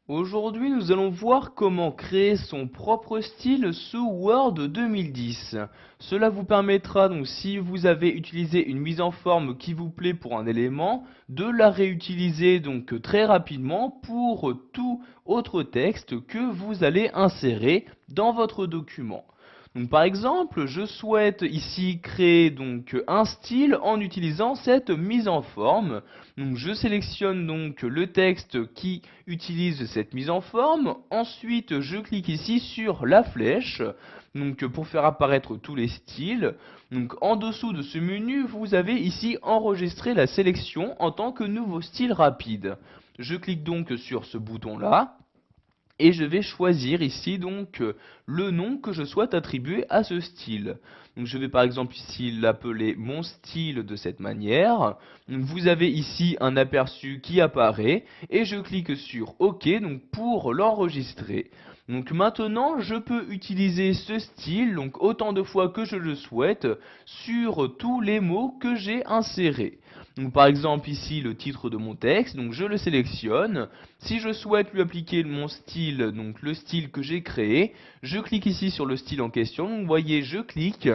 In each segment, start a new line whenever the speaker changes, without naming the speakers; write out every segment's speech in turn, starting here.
Aujourd'hui, nous allons voir comment créer son propre style sous Word 2010. Cela vous permettra donc, si vous avez utilisé une mise en forme qui vous plaît pour un élément, de la réutiliser donc très rapidement pour tout autre texte que vous allez insérer dans votre document. Donc, par exemple, je souhaite ici créer donc un style en utilisant cette mise en forme. Donc, je sélectionne donc le texte qui utilise cette mise en forme. Ensuite, je clique ici sur la flèche donc pour faire apparaître tous les styles. Donc, en dessous de ce menu, vous avez ici enregistré la sélection en tant que nouveau style rapide. Je clique donc sur ce bouton-là. Et je vais choisir ici donc le nom que je souhaite attribuer à ce style. Donc je vais par exemple ici l'appeler mon style de cette manière. Donc vous avez ici un aperçu qui apparaît et je clique sur OK donc pour l'enregistrer. Donc maintenant je peux utiliser ce style donc autant de fois que je le souhaite sur tous les mots que j'ai insérés. Donc par exemple ici le titre de mon texte, donc je le sélectionne. Si je souhaite lui appliquer mon style, donc le style que j'ai créé, je clique ici sur le style en question. Donc vous voyez, je clique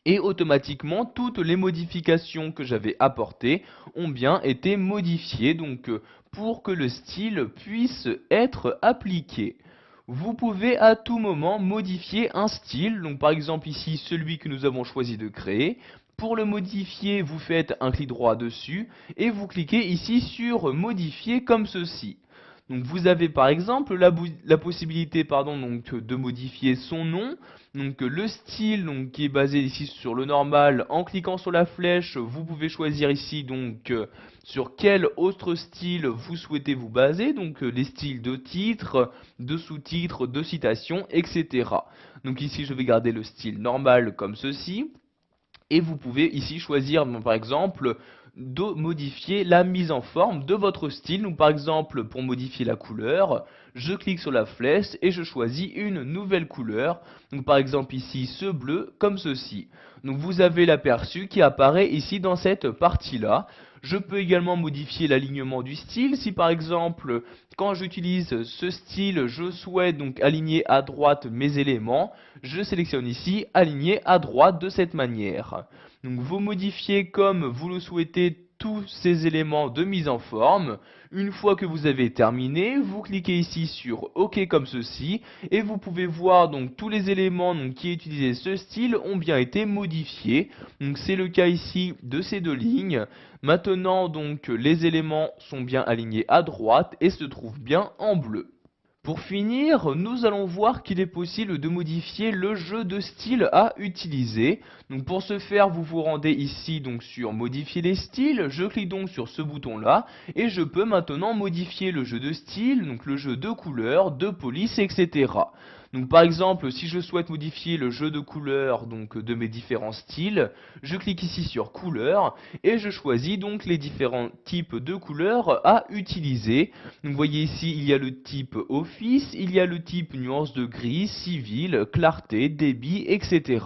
et automatiquement toutes les modifications que j'avais apportées ont bien été modifiées donc pour que le style puisse être appliqué. Vous pouvez à tout moment modifier un style, donc par exemple ici celui que nous avons choisi de créer. Pour le modifier, vous faites un clic droit dessus et vous cliquez ici sur modifier comme ceci. Donc vous avez par exemple la possibilité donc, de modifier son nom, donc le style donc, qui est basé ici sur le normal. En cliquant sur la flèche, vous pouvez choisir ici donc sur quel autre style vous souhaitez vous baser, donc les styles de titre, de sous-titres, de citation, etc. Donc ici je vais garder le style normal comme ceci. Et vous pouvez ici choisir par exemple de modifier la mise en forme de votre style. Donc par exemple pour modifier la couleur, je clique sur la flèche et je choisis une nouvelle couleur. Donc par exemple ici ce bleu comme ceci. Donc vous avez l'aperçu qui apparaît ici dans cette partie là. Je peux également modifier l'alignement du style. Si par exemple quand j'utilise ce style je souhaite donc aligner à droite mes éléments, je sélectionne ici aligner à droite de cette manière. Donc vous modifiez comme vous le souhaitez tous ces éléments de mise en forme. Une fois que vous avez terminé, vous cliquez ici sur OK comme ceci et vous pouvez voir donc tous les éléments donc, qui utilisaient ce style ont bien été modifiés. Donc c'est le cas ici de ces deux lignes. Maintenant donc les éléments sont bien alignés à droite et se trouvent bien en bleu. Pour finir, nous allons voir qu'il est possible de modifier le jeu de style à utiliser. Donc pour ce faire, vous vous rendez ici donc sur modifier les styles. Je clique donc sur ce bouton là et je peux maintenant modifier le jeu de style, donc le jeu de couleurs, de police, etc. Donc par exemple, si je souhaite modifier le jeu de couleurs donc de mes différents styles, je clique ici sur couleurs et je choisis donc les différents types de couleurs à utiliser. Donc vous voyez ici, il y a le type office, il y a le type nuance de gris, civil, clarté, débit, etc.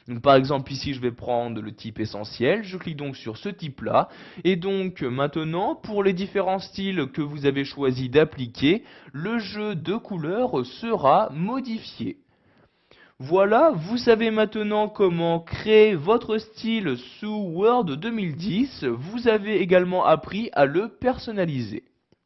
Donc par exemple ici je vais prendre le type essentiel, je clique donc sur ce type là, et donc maintenant pour les différents styles que vous avez choisi d'appliquer, le jeu de couleurs sera modifié. Voilà, vous savez maintenant comment créer votre style sous Word 2010, vous avez également appris à le personnaliser.